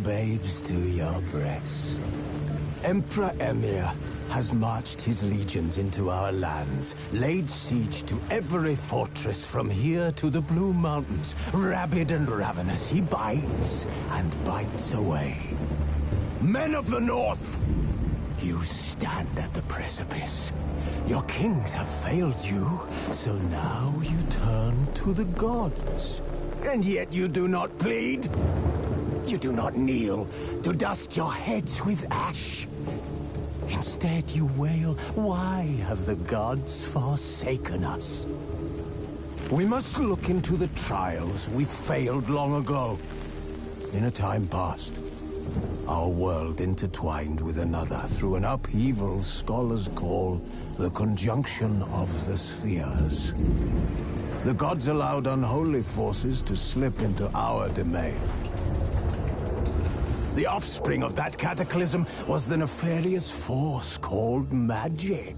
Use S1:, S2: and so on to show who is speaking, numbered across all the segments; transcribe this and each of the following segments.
S1: babes to your breast. Emperor Emir has marched his legions into our lands, laid siege to every fortress from here to the Blue Mountains. Rabid and ravenous, he bites and bites away. Men of the North, you stand at the precipice. Your kings have failed you, so now you turn to the gods. And yet you do not plead. You do not kneel to dust your heads with ash. Instead you wail, why have the gods forsaken us? We must look into the trials we failed long ago. In a time past, our world intertwined with another through an upheaval scholars call the conjunction of the spheres. The gods allowed unholy forces to slip into our domain. The offspring of that cataclysm was the nefarious force called magic.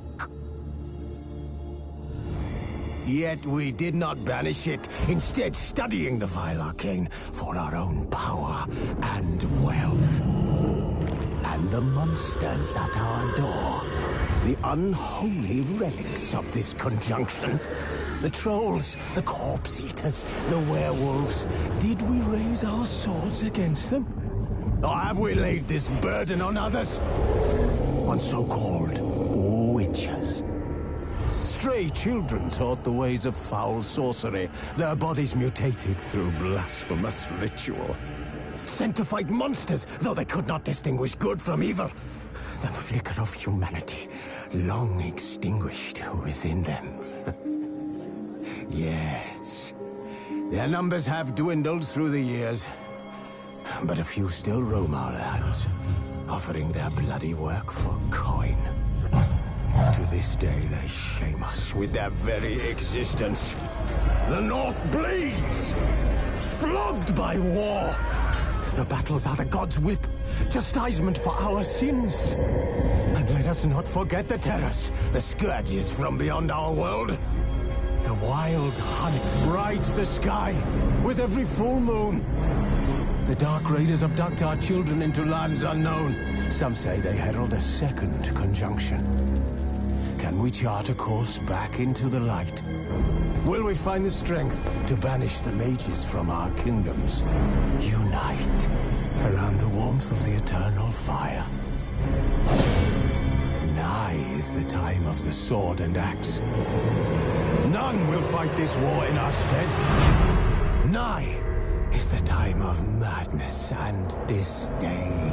S1: Yet we did not banish it, instead studying the vile arcane for our own power and wealth. And the monsters at our door, the unholy relics of this conjunction. The trolls, the corpse eaters, the werewolves. Did we raise our swords against them? Or have we laid this burden on others? On so-called witches. Stray children taught the ways of foul sorcery, their bodies mutated through blasphemous ritual. Sent to fight monsters, though they could not distinguish good from evil. The flicker of humanity, long extinguished within them. Yes, their numbers have dwindled through the years. But a few still roam our lands, offering their bloody work for coin. To this day, they shame us with their very existence. The North bleeds, flogged by war. The battles are the gods' whip, chastisement for our sins. And let us not forget the terrors, the scourges from beyond our world. The wild hunt rides the sky with every full moon. The Dark Raiders abduct our children into lands unknown. Some say they herald a second conjunction. Can we chart a course back into the light? Will we find the strength to banish the mages from our kingdoms? Unite around the warmth of the eternal fire. Nigh is the time of the sword and axe. None will fight this war in our stead. Nigh is the time of madness and disdain.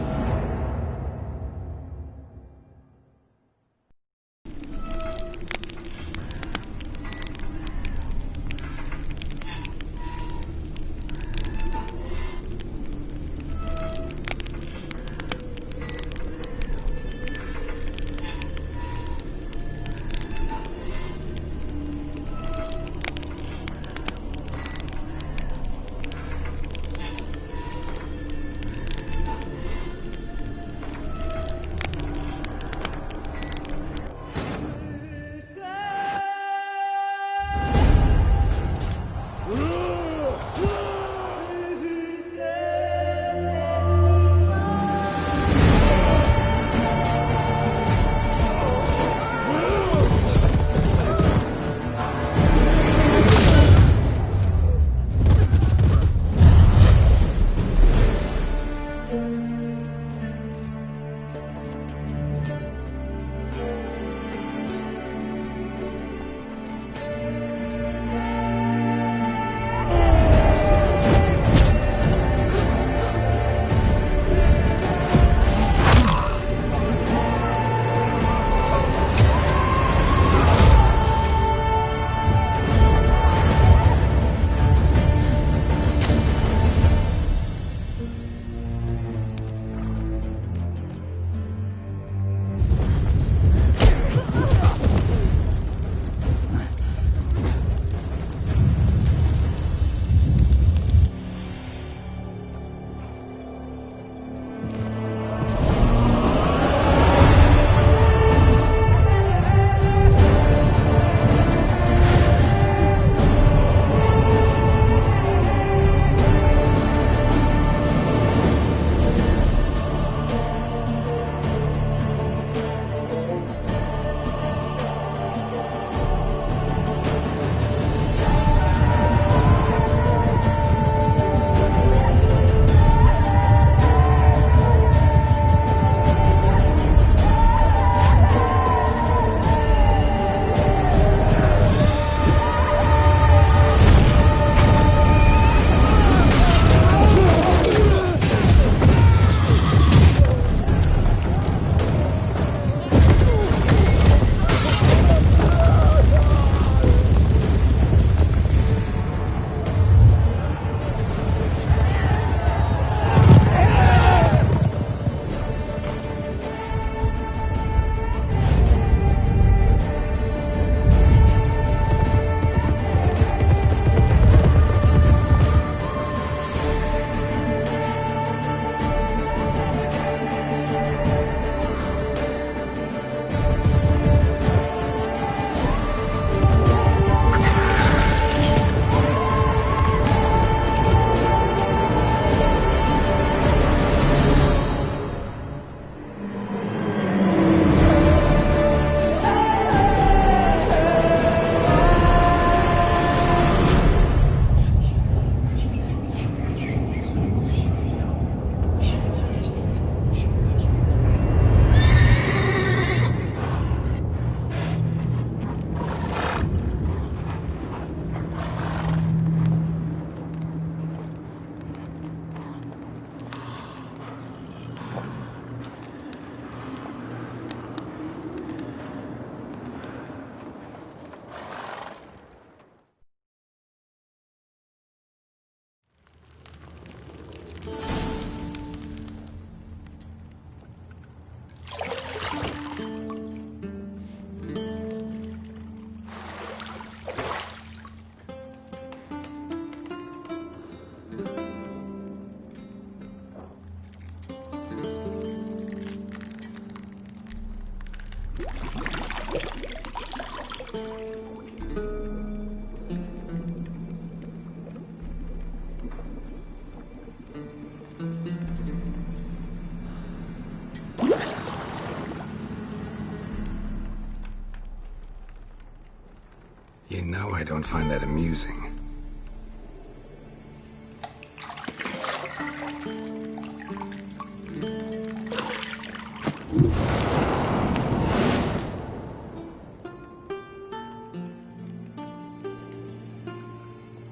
S2: You know I don't find that amusing.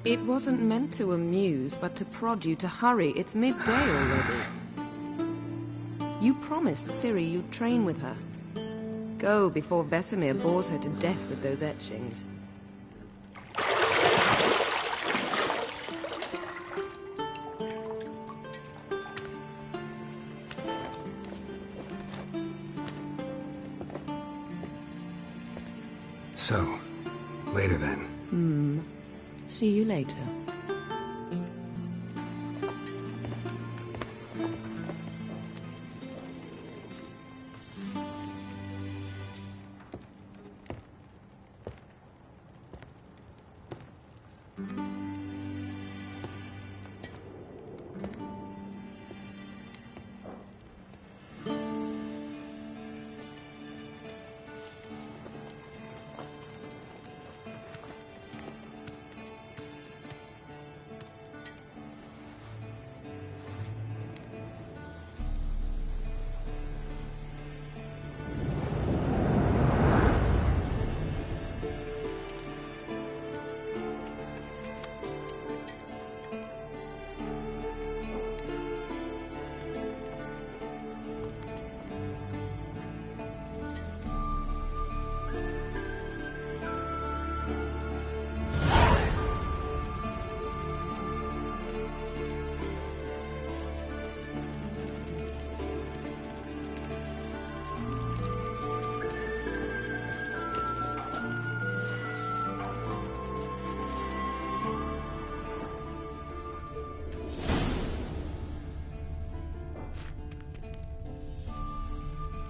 S3: It wasn't meant to amuse, but to prod you to hurry. It's midday already. You promised Ciri you'd train with her. Go before Vesemir bores her to death with those etchings.
S2: So, later then.
S3: See you later.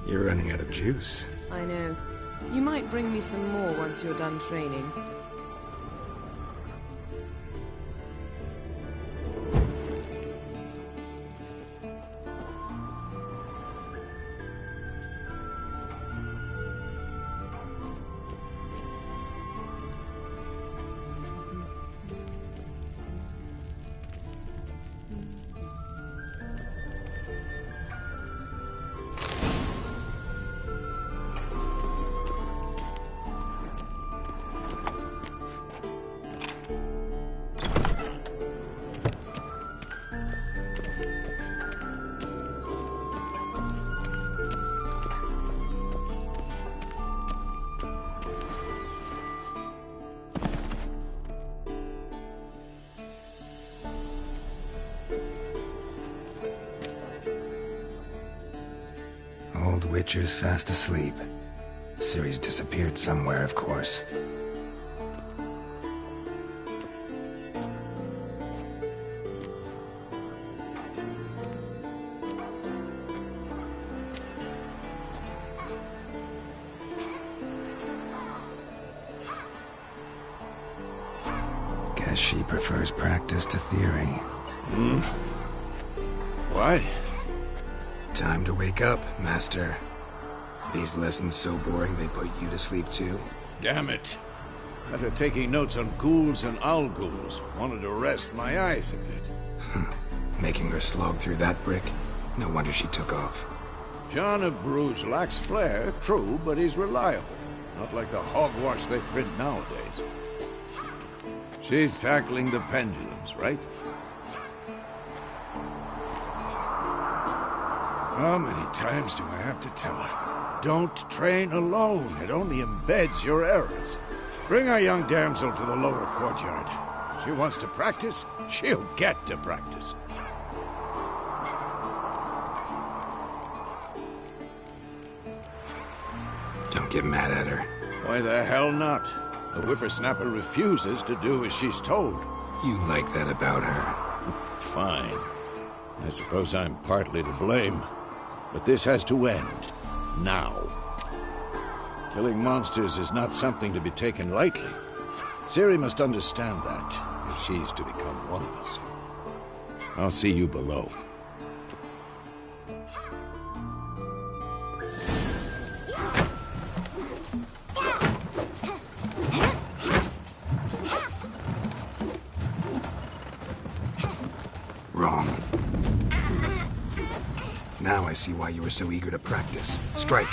S2: You're running out of juice.
S3: I know. You might bring me some more once you're done training.
S2: Old Witcher's fast asleep. Ciri's disappeared somewhere, of course. Guess she prefers practice to theory.
S4: What?
S2: Time to wake up, Master. These lessons so boring they put you to sleep too?
S4: Damn it. After taking notes on ghouls and owl ghouls, wanted to rest my eyes a bit.
S2: Making her slog through that brick? No wonder she took off.
S4: John of Bruges lacks flair, true, but he's reliable. Not like the hogwash they print nowadays. She's tackling the pendulums, right? How many times do I have to tell her? Don't train alone. It only embeds your errors. Bring our young damsel to the lower courtyard. She wants to practice, she'll get to practice.
S2: Don't get mad at her.
S4: Why the hell not? The whippersnapper refuses to do as she's told.
S2: You like that about her.
S4: Fine. I suppose I'm partly to blame. But this has to end. Now. Killing monsters is not something to be taken lightly. Ciri must understand that, if she's to become one of us. I'll see you below.
S2: Now I see why you were so eager to practice. Strike.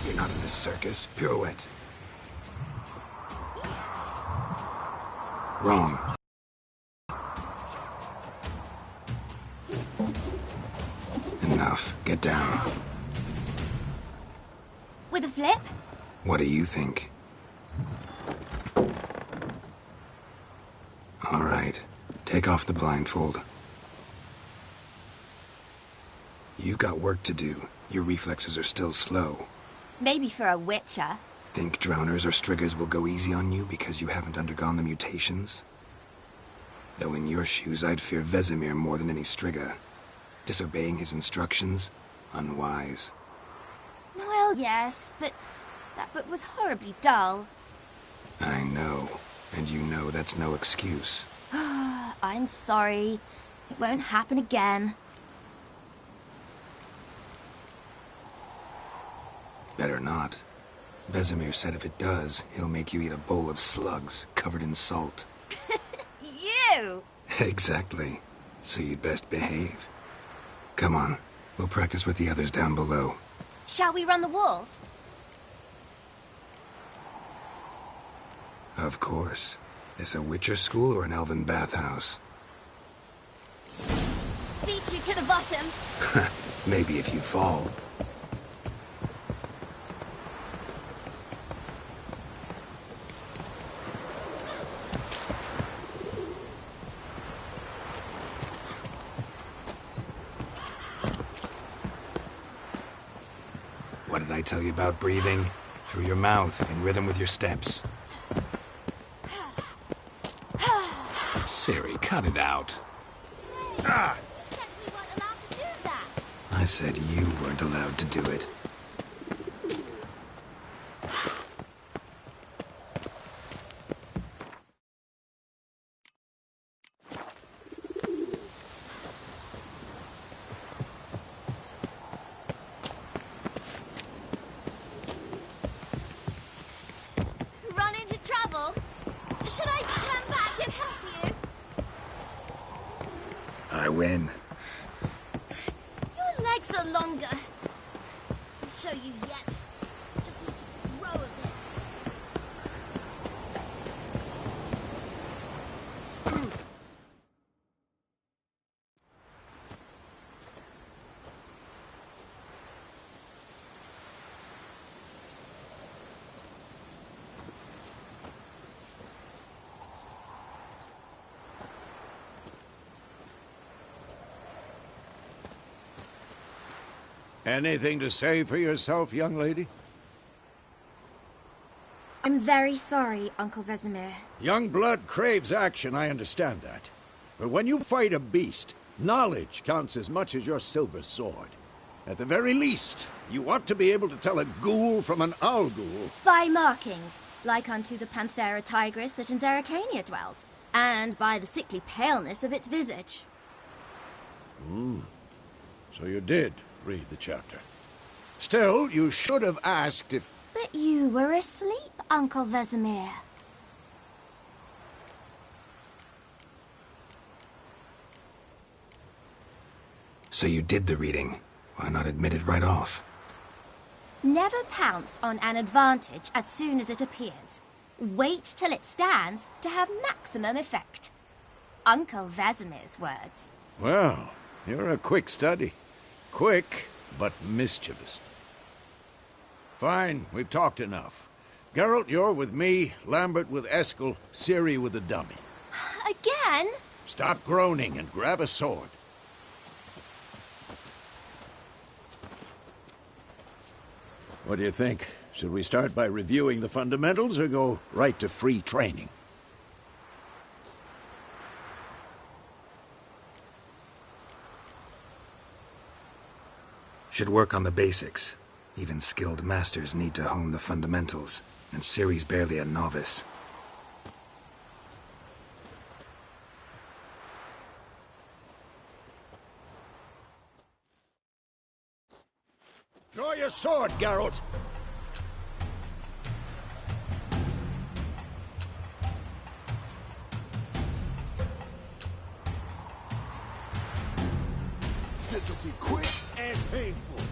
S2: You're not in this circus. Pirouette. Wrong. Enough. Get down.
S5: With a flip?
S2: What do you think? All right. Take off the blindfold. You've got work to do. Your reflexes are still slow.
S5: Maybe for a witcher.
S2: Think drowners or striggers will go easy on you because you haven't undergone the mutations? Though in your shoes, I'd fear Vesemir more than any strigger. Disobeying his instructions? Unwise.
S5: Well, yes, but that book was horribly dull.
S2: I know. And you know that's no excuse.
S5: I'm sorry. It won't happen again.
S2: Better not. Vesemir said if it does, he'll make you eat a bowl of slugs covered in salt.
S5: You!
S2: Exactly. So you'd best behave. Come on. We'll practice with the others down below.
S5: Shall we run the walls?
S2: Of course. This a Witcher school or an elven bathhouse?
S5: Beat you to the bottom.
S2: Maybe if you fall. What did I tell you about breathing? Through your mouth, in rhythm with your steps. Siri, cut it out.
S5: You said we weren't allowed to do that.
S2: I said you weren't allowed to do it.
S5: Run into trouble? Should I turn back and help you?
S2: I win.
S5: Your legs are longer. I'll show you yet. Just need to grow a bit.
S4: Anything to say for yourself, young lady?
S5: I'm very sorry, Uncle Vesemir.
S4: Young blood craves action, I understand that. But when you fight a beast, knowledge counts as much as your silver sword. At the very least, you ought to be able to tell a ghoul from an owl ghoul.
S5: By markings, like unto the Panthera tigris that in Zeracania dwells, and by the sickly paleness of its visage.
S4: So you did read the chapter. Still, you should have asked if...
S5: But you were asleep, Uncle Vesemir.
S2: So you did the reading. Why not admit it right off?
S5: Never pounce on an advantage as soon as it appears. Wait till it stands to have maximum effect. Uncle Vesemir's words.
S4: Well, you're a quick study. Quick, but mischievous. Fine, we've talked enough. Geralt, you're with me, Lambert with Eskel, Ciri with the dummy.
S5: Again?
S4: Stop groaning and grab a sword. What do you think? Should we start by reviewing the fundamentals or go right to free training?
S2: Should work on the basics. Even skilled masters need to hone the fundamentals, and Ciri's barely a novice.
S4: Draw your sword, Geralt.
S1: This'll be quick and painful.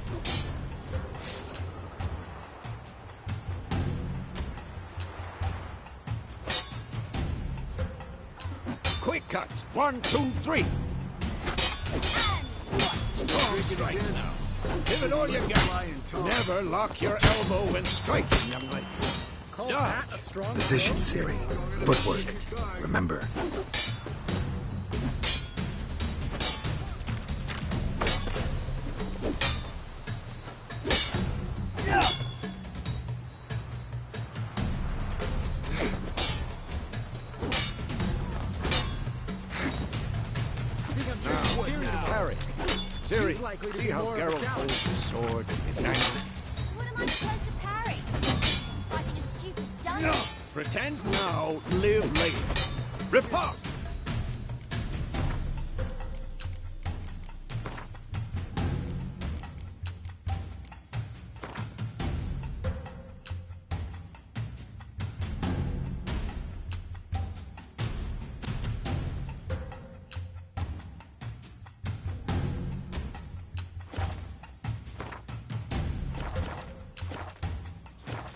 S4: Quick cuts. 1, 2, 3. Strong strikes now. Give it all you got. Never lock your elbow when striking, young lady.
S2: Position, Ciri. Footwork. Remember.
S4: Ciri, see how Geralt holds his sword? It's angry.
S5: What am I supposed to parry? Fighting a stupid dummy?
S4: No! Pretend now, live later. Repart!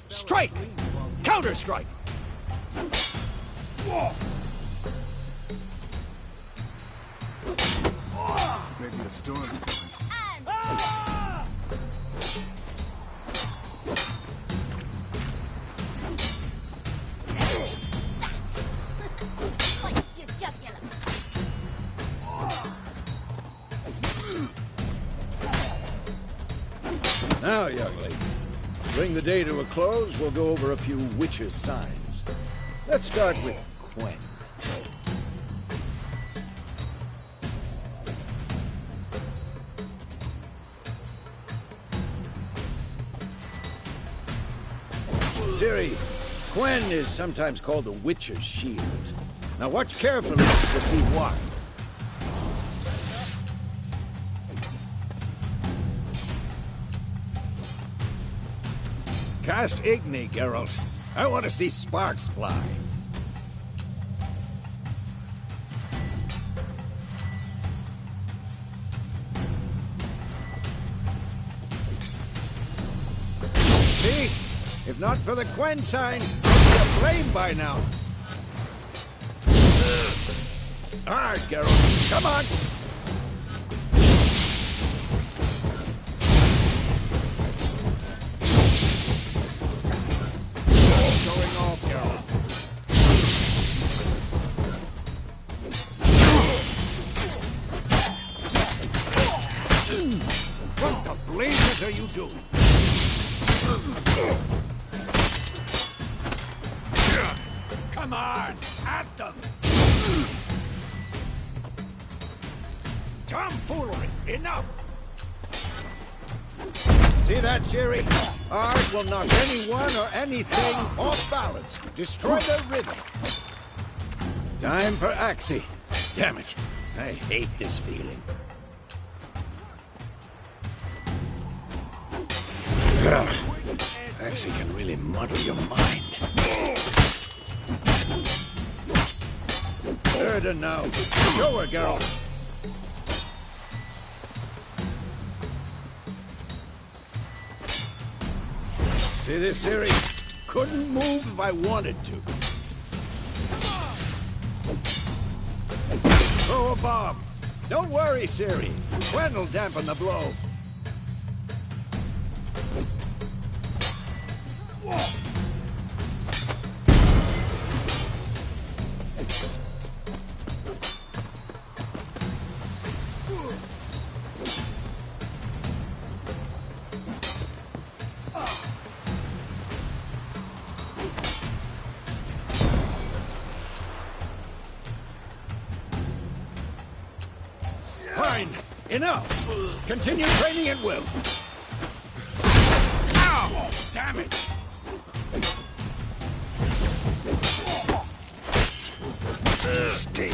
S4: Strike! Counter-strike!
S1: Maybe the storm's coming.
S5: Sliced your jugular.
S4: Now, young lady, to bring the day to a close, we'll go over a few witches' signs. Let's start with Quen. Ciri, Quen is sometimes called the Witch's Shield. Now watch carefully to see why. Cast Igni, Geralt. I want to see sparks fly. See? If not for the Quen sign, you'd be aflame by now. Alright, Geralt. Come on! Going off, Geralt. What the blazes are you doing? Come on, at them! Tomfoolery, enough! See that, Ciri? Art will knock anyone or anything off balance. Destroy their rhythm. Time for Axie. Damn it, I hate this feeling. Axie can really muddle your mind. Erden now. Show her, girl. See this, Ciri? Couldn't move if I wanted to. Throw a bomb. Don't worry, Ciri. Quen will dampen the blow. Fine. Enough. Continue training at will. Ow! Damn it! Stay.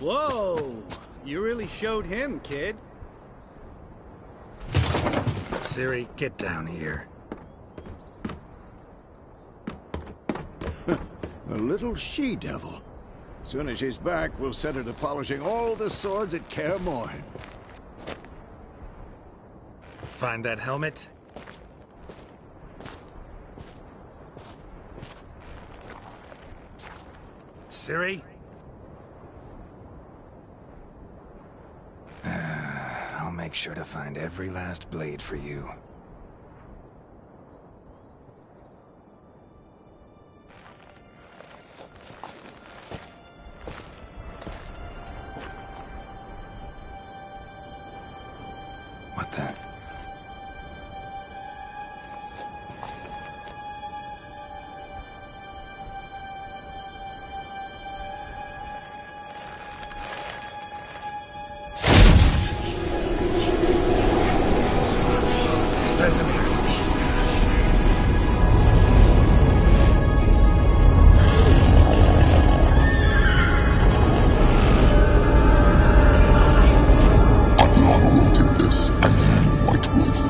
S6: Whoa! You really showed him, kid.
S2: Ciri, get down here.
S4: A little she-devil. Soon as she's back, we'll set her to polishing all the swords at Kaer Morhen.
S2: Find that helmet? Ciri? I'll make sure to find every last blade for you. What the? Vesemir.
S7: I've long awaited this, and you, White Wolf.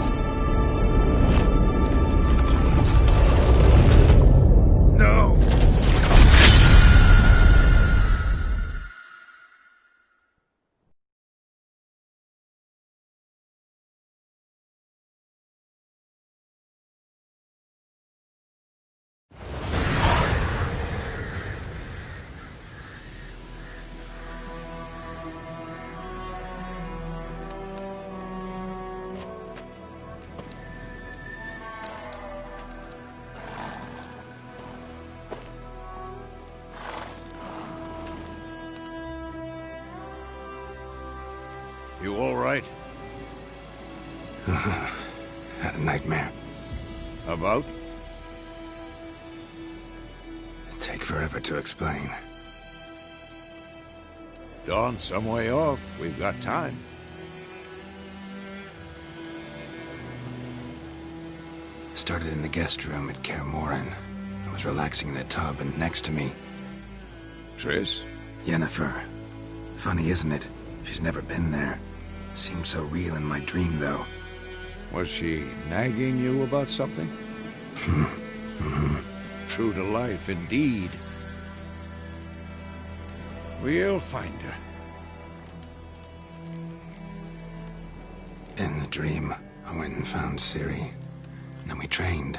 S2: No!
S4: You all right?
S2: Had a nightmare.
S4: About?
S2: Take forever to explain.
S4: Dawn's some way off. We've got time.
S2: Started in the guest room at Kaer Morhen. I was relaxing in a tub, and next to me,
S4: Triss?
S2: Yennefer. Funny, isn't it? She's never been there. Seemed so real in my dream, though.
S4: Was she nagging you about something? True to life, indeed. We'll find her.
S2: In the dream, I went and found Ciri. Then we trained.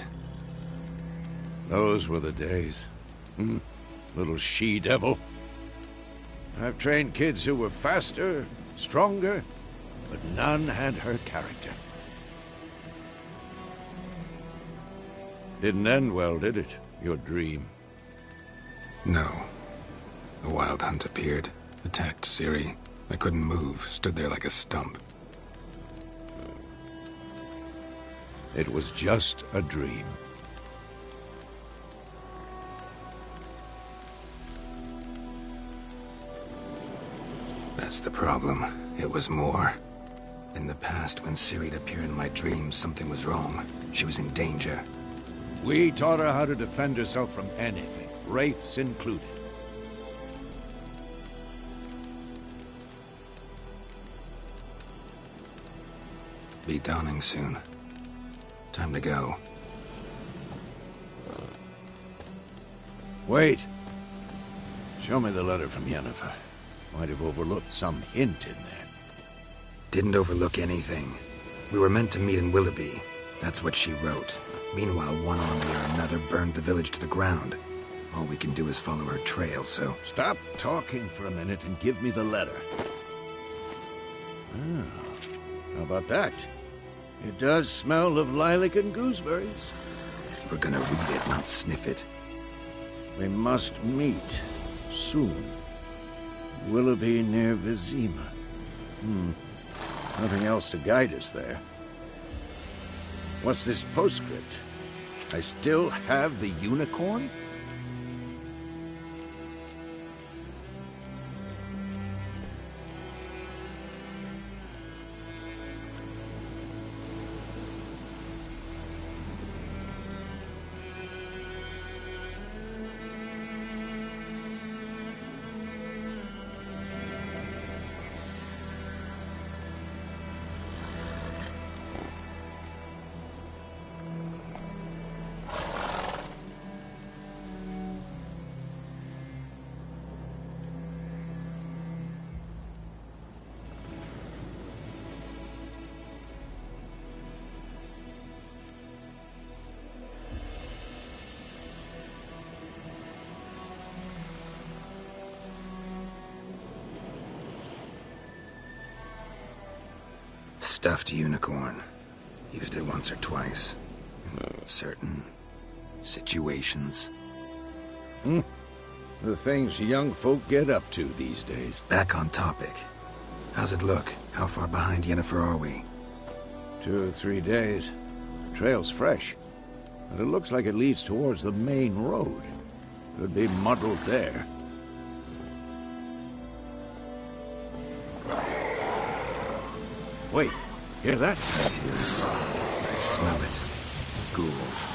S4: Those were the days. Little she-devil. I've trained kids who were faster, stronger, but none had her character. Didn't end well, did it? Your dream?
S2: No. A wild hunt appeared, attacked Ciri. I couldn't move, stood there like a stump.
S4: It was just a dream.
S2: That's the problem. It was more. In the past, when Ciri'd appear in my dreams, something was wrong. She was in danger.
S4: We taught her how to defend herself from anything, wraiths included.
S2: Be dawning soon. Time to go.
S4: Wait. Show me the letter from Yennefer. Might have overlooked some hint in there.
S2: Didn't overlook anything. We were meant to meet in Willoughby. That's what she wrote. Meanwhile, one army or another burned the village to the ground. All we can do is follow her trail, so...
S4: Stop talking for a minute and give me the letter. How about that? It does smell of lilac and gooseberries.
S2: We're gonna read it, not sniff it.
S4: We must meet soon. Willoughby near Vizima. Nothing else to guide us there. What's this postscript? I still have the unicorn?
S2: stuffed unicorn. Used it once or twice. In certain situations.
S4: The things young folk get up to these days.
S2: Back on topic. How's it look? How far behind Yennefer are we?
S4: 2 or 3 days. The trail's fresh. But it looks like it leads towards the main road. Could be muddled there. Wait, hear that?
S2: I smell it. Ghouls.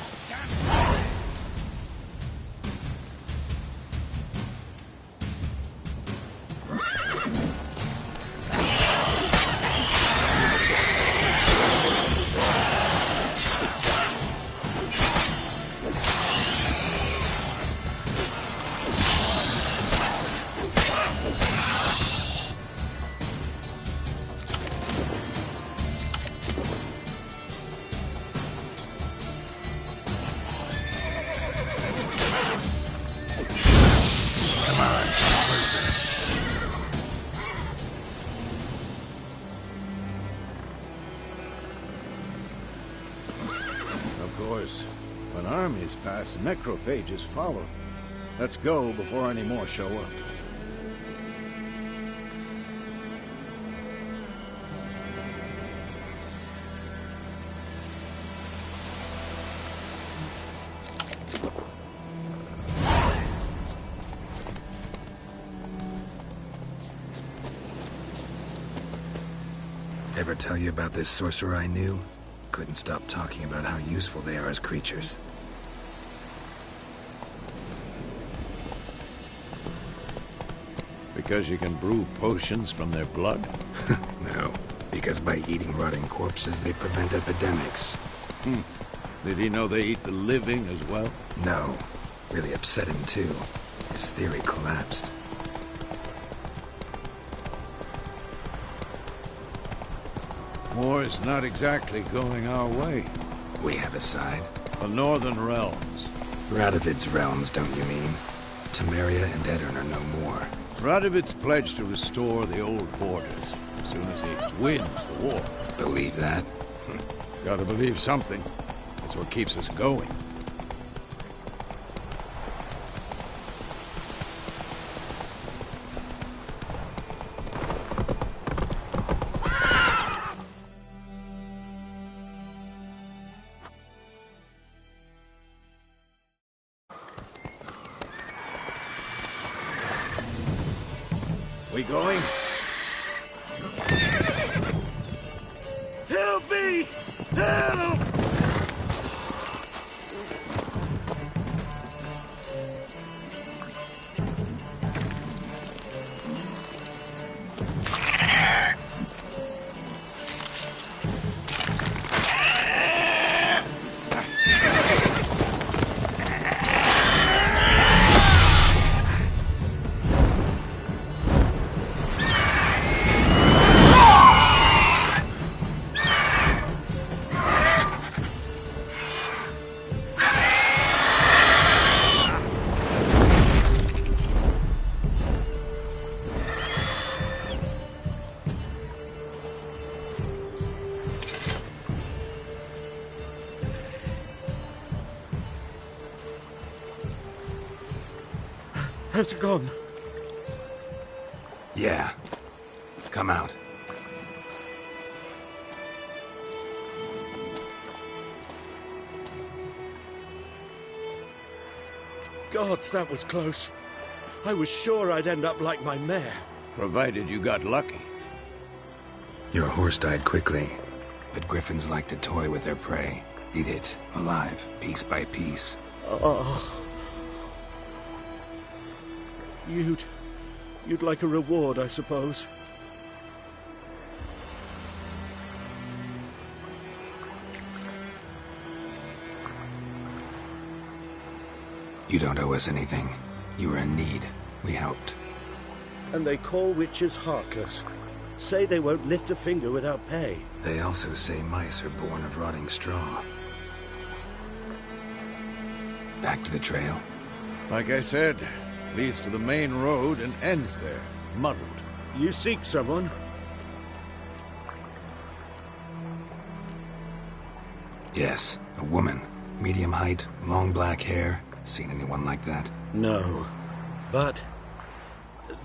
S4: Of course, when armies pass, necrophages follow. Let's go before any more show up.
S2: Ever tell you about this sorcerer I knew? Couldn't stop talking about how useful they are as creatures.
S4: Because you can brew potions from their blood?
S2: No, because by eating rotting corpses, they prevent epidemics.
S4: Did he know they eat the living as well?
S2: No. Really upset him, too. His theory collapsed.
S4: War's not exactly going our way.
S2: We have a side.
S4: The Northern Realms.
S2: Radovid's realms, don't you mean? Temeria and Edirn are no more.
S4: Radovid's pledged to restore the old borders as soon as he wins the war.
S2: Believe that?
S4: Gotta believe something. That's what keeps us going. We going? Help me! Help!
S8: Has it gone?
S2: Yeah. Come out.
S8: Gods, that was close. I was sure I'd end up like my mare.
S4: Provided you got lucky.
S2: Your horse died quickly, but griffins like to toy with their prey. Eat it, alive, piece by piece.
S8: Oh. You'd like a reward, I suppose.
S2: You don't owe us anything. You were in need. We helped.
S8: And they call witches heartless. Say they won't lift a finger without pay.
S2: They also say mice are born of rotting straw. Back to the trail.
S4: Like I said, leads to the main road and ends there, muddled.
S8: You seek someone?
S2: Yes, a woman. Medium height, long black hair. Seen anyone like that?
S8: No. But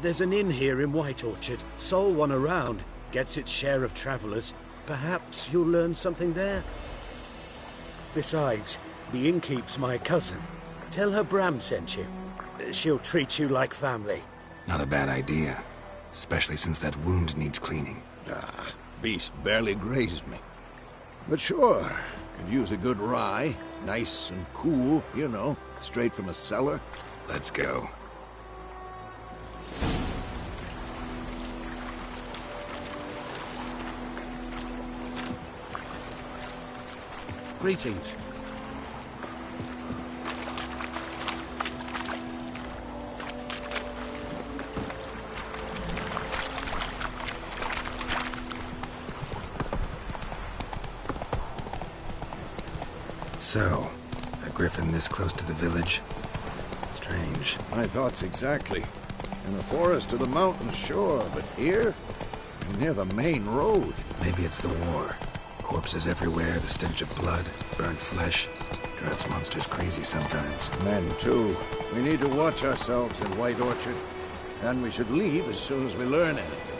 S8: there's an inn here in White Orchard. Sole one around. Gets its share of travelers. Perhaps you'll learn something there? Besides, the innkeep's my cousin. Tell her Bram sent you. She'll treat you like family.
S2: Not a bad idea. Especially since that wound needs cleaning.
S4: Ah, beast barely grazed me. But sure, could use a good rye. Nice and cool, you know, straight from a cellar.
S2: Let's go.
S8: Greetings.
S2: So, a griffin this close to the village? Strange.
S4: My thoughts exactly. In the forest or the mountains, sure, but here? Near the main road.
S2: Maybe it's the war. Corpses everywhere, the stench of blood, burnt flesh. Drives monsters crazy sometimes.
S4: Men, too. We need to watch ourselves in White Orchard. And we should leave as soon as we learn anything.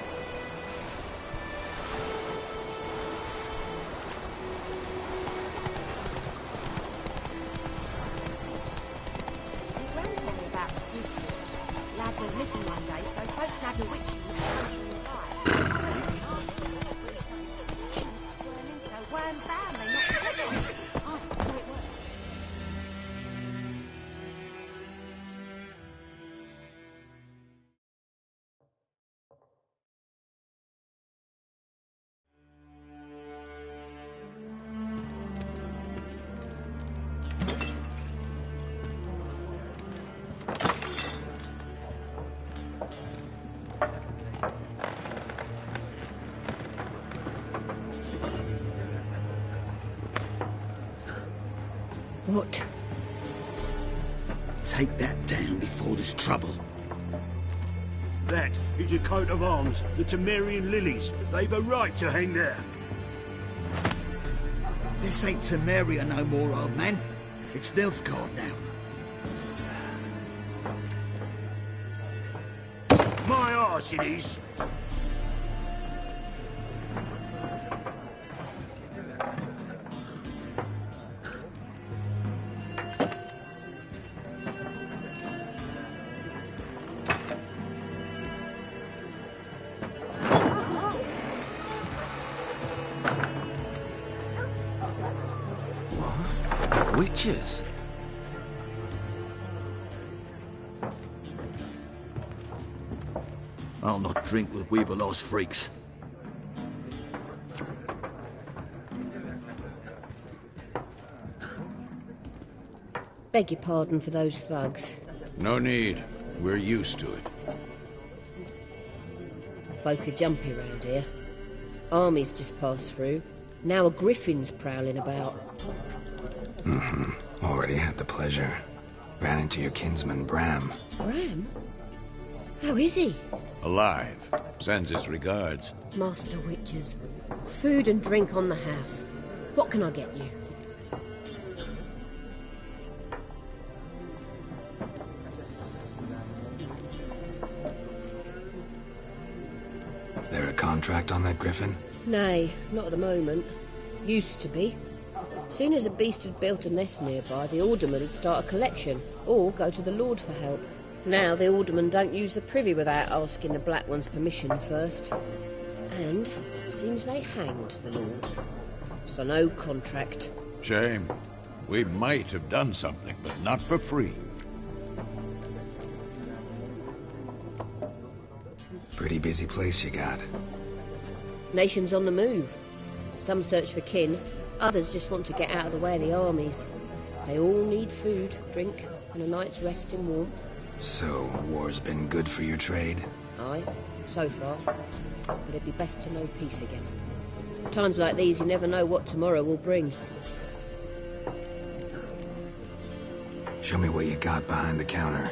S9: What?
S10: Take that down before there's trouble.
S8: That is a coat of arms, the Temerian lilies. They've a right to hang there.
S10: This ain't Temeria no more, old man. It's Nilfgaard now.
S8: My arse it is.
S2: Witches?
S10: I'll not drink with Weaverlost freaks.
S9: Beg your pardon for those thugs.
S4: No need. We're used to it.
S9: Folk are jumpy round here. Armies just passed through. Now a griffin's prowling about.
S2: Already had the pleasure. Ran into your kinsman, Bram.
S9: Bram? How is he?
S4: Alive. Sends his regards.
S9: Master Witches. Food and drink on the house. What can I get you?
S2: There a contract on that griffin?
S9: Nay, not at the moment. Used to be. Soon as a beast had built a nest nearby, the alderman would start a collection, or go to the Lord for help. Now the aldermen don't use the privy without asking the Black One's permission first. And seems they hanged the Lord. So no contract.
S4: Shame. We might have done something, but not for free.
S2: Pretty busy place you got.
S9: Nations on the move. Some search for kin, others just want to get out of the way of the armies. They all need food, drink, and a night's rest in warmth.
S2: So, war's been good for your trade?
S9: Aye, so far. But it'd be best to know peace again. Times like these, you never know what tomorrow will bring.
S2: Show me what you got behind the counter.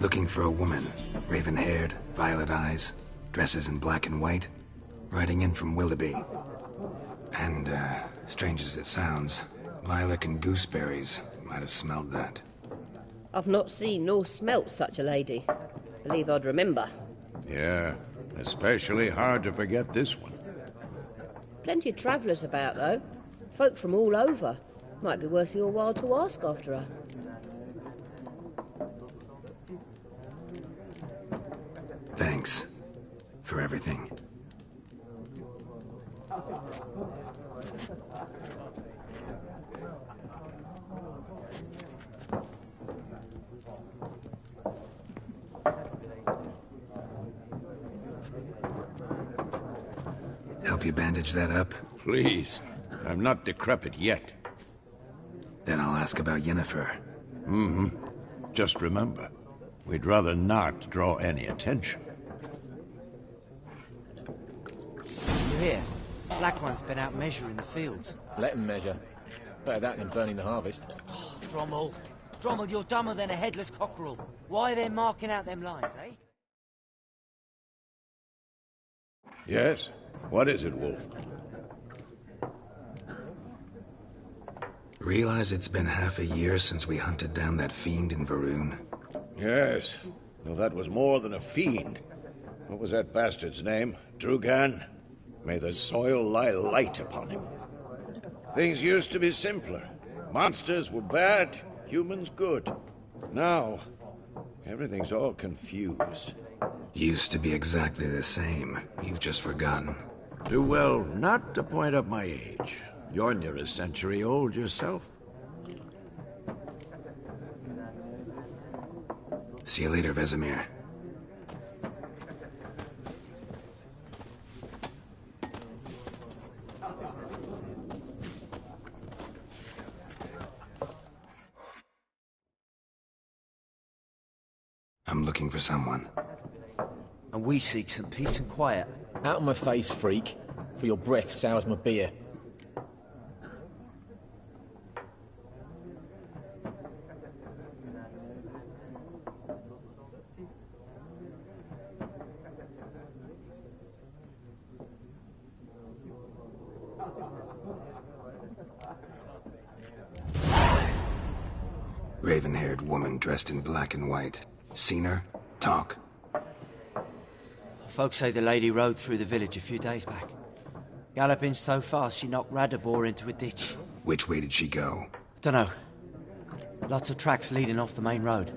S2: Looking for a woman. Raven-haired, violet eyes, dresses in black and white. Riding in from Willoughby. And, strange as it sounds, lilac and gooseberries might have smelled that.
S9: I've not seen nor smelt such a lady. Believe I'd remember.
S4: Yeah, especially hard to forget this one.
S9: Plenty of travellers about, though. Folk from all over. Might be worth your while to ask after her.
S2: Thanks for everything. Help you bandage that up?
S4: Please. I'm not decrepit yet.
S2: Then I'll ask about Yennefer.
S4: Mm-hmm. Just remember, we'd rather not draw any attention.
S11: You hear? Black One's been out measuring the fields.
S12: Let him measure. Better that than burning the harvest.
S11: Oh, Drommel. Drommel, you're dumber than a headless cockerel. Why are they marking out them lines, eh?
S4: Yes? What is it, Wolf?
S2: Realize it's been half a year since we hunted down that fiend in Varun?
S4: Yes. Well, that was more than a fiend. What was that bastard's name? Drugan? May the soil lie light upon him. Things used to be simpler. Monsters were bad, humans good. Now, everything's all confused.
S2: Used to be exactly the same. You've just forgotten.
S4: Do well not to point up my age. You're near a century old yourself.
S2: See you later, Vesemir. I'm looking for someone.
S11: And we seek some peace and quiet.
S12: Out of my face, freak, for your breath sours my beer.
S2: Raven-haired woman dressed in black and white. Seen her? Talk.
S11: Folks say the lady rode through the village a few days back. Galloping so fast she knocked Radabor into a ditch.
S2: Which way did she go?
S11: Dunno. Lots of tracks leading off the main road.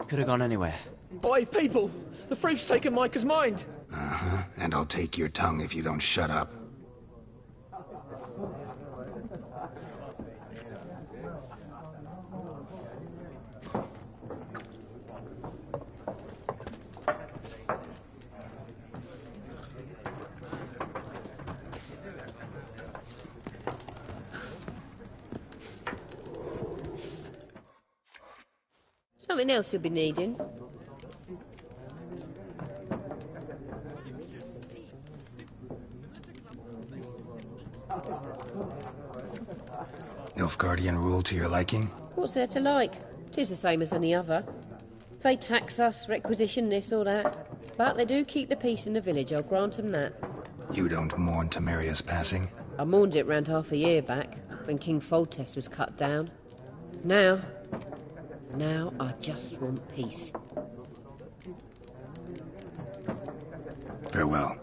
S11: Could have gone anywhere.
S12: Oi, people! The freak's taken Micah's mind!
S2: Uh-huh. And I'll take your tongue if you don't shut up.
S9: Something else you'll be needing.
S2: Nilfgaardian rule to your liking?
S9: What's there to like? 'Tis the same as any other. They tax us, requisition this or that. But they do keep the peace in the village, I'll grant 'em that.
S2: You don't mourn Temeria's passing?
S9: I mourned it round half a year back, when King Foltest was cut down. Now I just want peace.
S2: Farewell.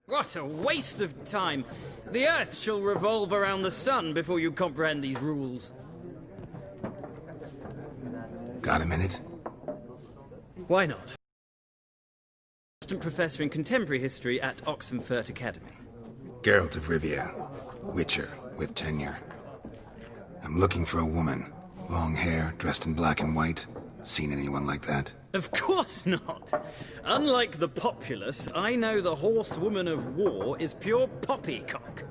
S6: What a waste of time! The Earth shall revolve around the sun before you comprehend these rules.
S2: Got a minute?
S6: Why not? Assistant Professor in Contemporary History at Oxenfurt Academy.
S2: Geralt of Rivia. Witcher, with tenure. I'm looking for a woman. Long hair, dressed in black and white. Seen anyone like that?
S6: Of course not! Unlike the populace, I know the horsewoman of war is pure poppycock.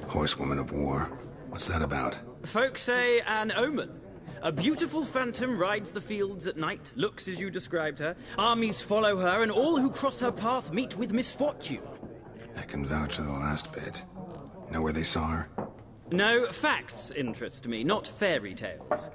S2: Horsewoman of war. What's that about?
S6: Folk say an omen. A beautiful phantom rides the fields at night, looks as you described her. Armies follow her, and all who cross her path meet with misfortune.
S2: I can vouch for the last bit. Know where they saw her?
S6: No, facts interest me, not fairy tales.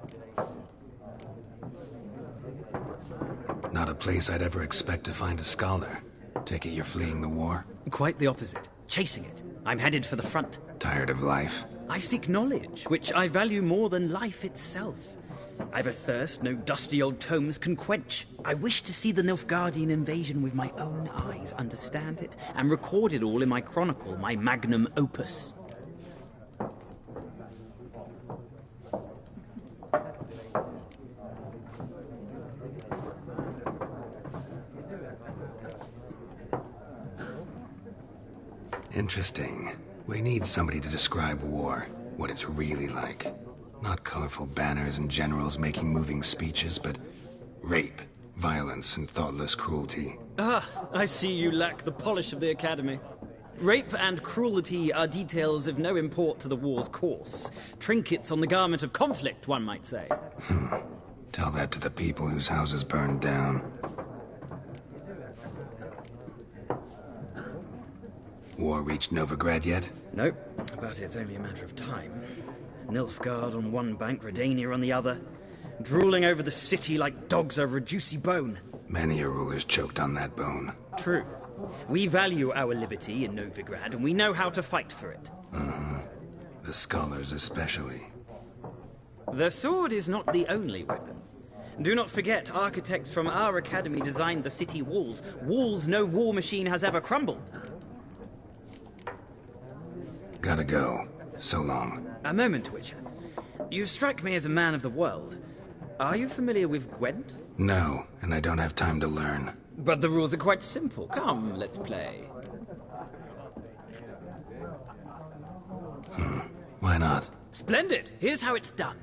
S2: Not a place I'd ever expect to find a scholar. Take it you're fleeing the war?
S6: Quite the opposite. Chasing it. I'm headed for the front.
S2: Tired of life?
S6: I seek knowledge, which I value more than life itself. I've a thirst no dusty old tomes can quench. I wish to see the Nilfgaardian invasion with my own eyes, understand it, and record it all in my chronicle, my magnum opus.
S2: Interesting. We need somebody to describe war, what it's really like. Not colorful banners and generals making moving speeches, but rape, violence, and thoughtless cruelty.
S6: Ah, I see you lack the polish of the Academy. Rape and cruelty are details of no import to the war's course. Trinkets on the garment of conflict, one might say.
S2: Tell that to the people whose houses burned down. War reached Novigrad yet?
S6: Nope, but it's only a matter of time. Nilfgaard on one bank, Redania on the other. Drooling over the city like dogs over a juicy bone.
S2: Many a ruler's choked on that bone.
S6: True. We value our liberty in Novigrad, and we know how to fight for it.
S2: The scholars especially.
S6: The sword is not the only weapon. Do not forget, architects from our academy designed the city walls. Walls no war machine has ever crumbled.
S2: Gotta go. So long.
S6: A moment, Witcher. You strike me as a man of the world. Are you familiar with Gwent?
S2: No, and I don't have time to learn.
S6: But the rules are quite simple. Come, let's play.
S2: Why not?
S6: Splendid! Here's how it's done.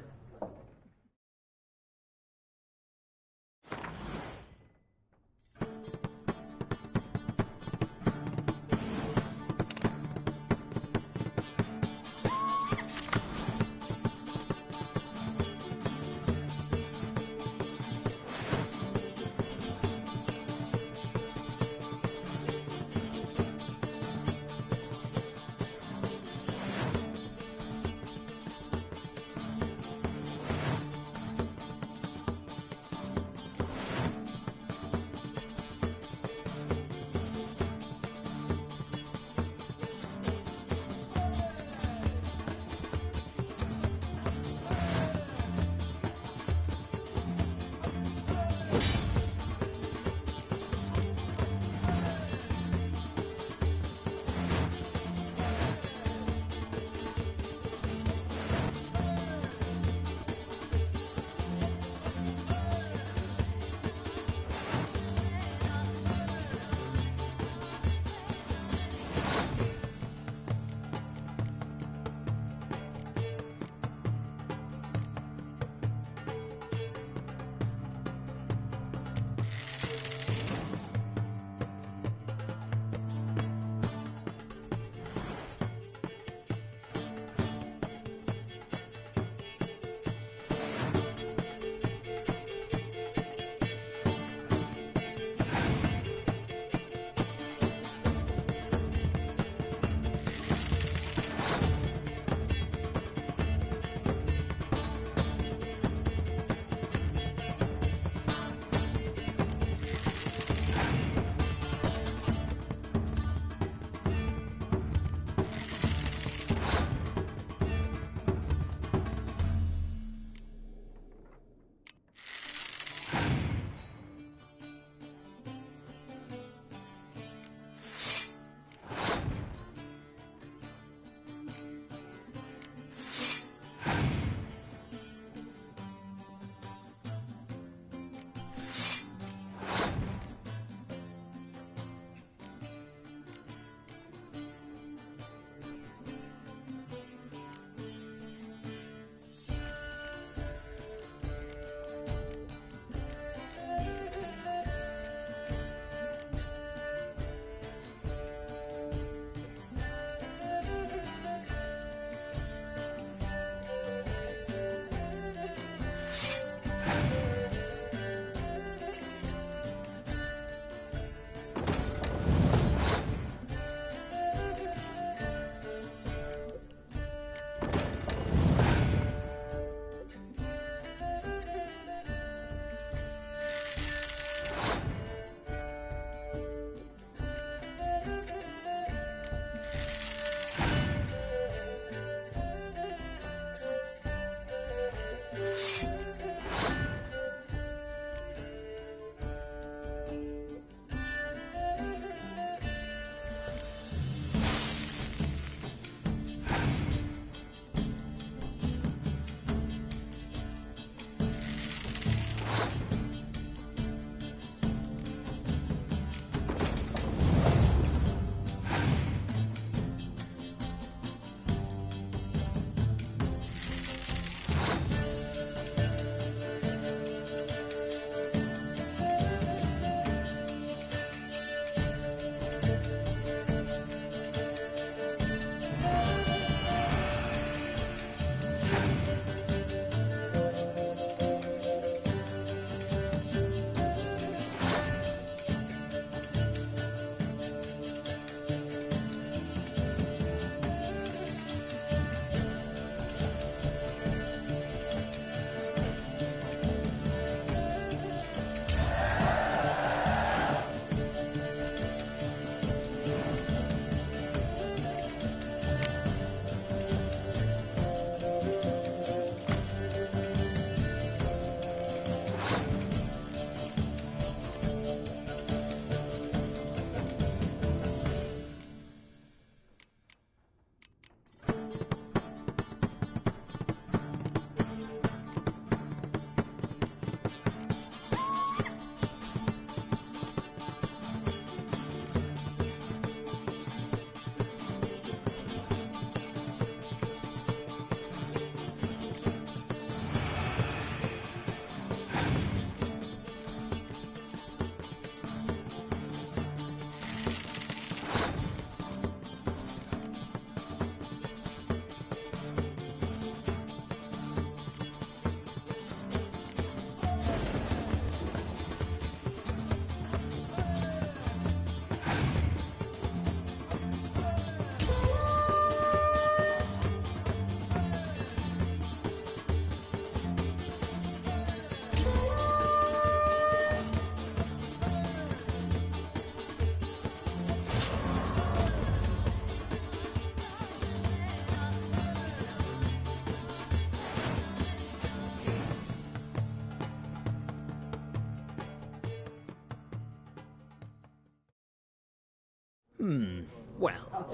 S6: Well,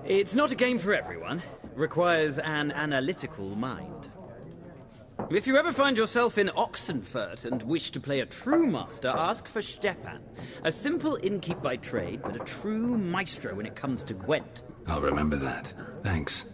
S6: it's not a game for everyone. Requires an analytical mind. If you ever find yourself in Oxenfurt and wish to play a true master, ask for Stepan. A simple innkeep by trade, but a true maestro when it comes to Gwent.
S2: I'll remember that. Thanks.